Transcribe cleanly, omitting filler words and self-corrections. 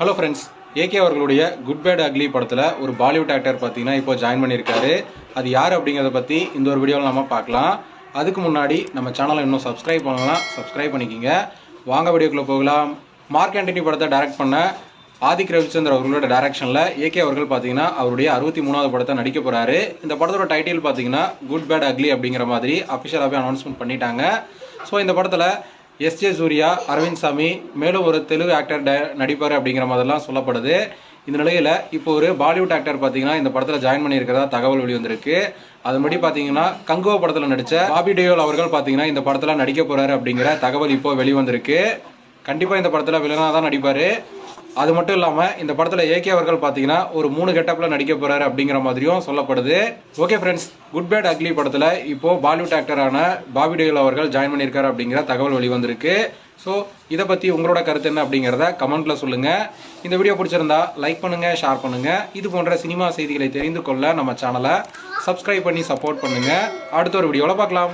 Hello friends, AK அவர்களுடைய good bad ugly படத்தில் ஒரு பாலிவுட் ஆக்டர் பார்த்தீங்கன்னா இப்போ ஜாயின் பண்ணியிருக்காரு. அது யார் அப்படிங்கிறத பற்றி இந்த ஒரு வீடியோவில் நம்ம பார்க்கலாம். அதுக்கு முன்னாடி நம்ம சேனலை இன்னும் சப்ஸ்கிரைப் பண்ணலாம், சப்ஸ்கிரைப் பண்ணிக்கிங்க. வாங்க வீடியோக்குள்ளே போகலாம். மார்க் ஆண்டனி படத்தை டைரக்ட் பண்ண ஆதிக் ரவிச்சந்தர் அவர்களோட டைரக்ஷனில் ஏகே அவர்கள் பார்த்தீங்கன்னா அவருடைய 63வது படத்தை நடிக்க போகிறாரு. இந்த படத்தோட டைட்டில் பார்த்தீங்கன்னா குட் பேட் அக்லி அப்படிங்கிற மாதிரி அஃபிஷியலாகவே அனௌன்ஸ்மெண்ட் பண்ணிட்டாங்க. ஸோ இந்த படத்தில் எஸ்ஜே சூர்யா, அரவிந்த் சாமி, மேலும் ஒரு தெலுங்கு ஆக்டர் நடிப்பார் அப்படிங்கிற மாதிரிலாம் சொல்லப்படுது. இந்த நிலையில் இப்போ ஒரு பாலிவுட் ஆக்டர் பார்த்தீங்கன்னா இந்த படத்தில் ஜாயின் பண்ணியிருக்கிறதா தகவல் வெளிவந்திருக்கு. அதுபடி பார்த்தீங்கன்னா கங்குவா படத்தில் நடித்த பாபி டியோல் அவர்கள் பார்த்தீங்கன்னா இந்த படத்தில் நடிக்க போகிறாரு அப்படிங்கிற தகவல் இப்போ வெளிவந்திருக்கு. கண்டிப்பாக இந்த படத்தில் வில்லனாக தான் நடிப்பார். அது மட்டும் இல்லாமல் இந்த படத்தில் ஏகே அவர்கள் பார்த்தீங்கன்னா ஒரு 3 கெட்டப்பில் நடிக்க போகிறாரு அப்படிங்கிற மாதிரியும் சொல்லப்படுது. Okay friends, good bad ugly படத்தில் இப்போது பாலிவுட் ஆக்டரான பாபி டியோல் அவர்கள் ஜாயின் பண்ணியிருக்காரு அப்படிங்கிற தகவல் வெளிவந்திருக்கு. ஸோ இதை பற்றி உங்களோட கருத்து என்ன அப்படிங்கிறத கமெண்ட்டில் சொல்லுங்கள். இந்த வீடியோ பிடிச்சிருந்தா லைக் பண்ணுங்கள், ஷேர் பண்ணுங்கள். இது போன்ற சினிமா செய்திகளை தெரிந்து கொள்ள நம்ம சேனலை சப்ஸ்கிரைப் பண்ணி சப்போர்ட் பண்ணுங்கள். அடுத்த ஒரு வீடியோவில் பார்க்கலாம்.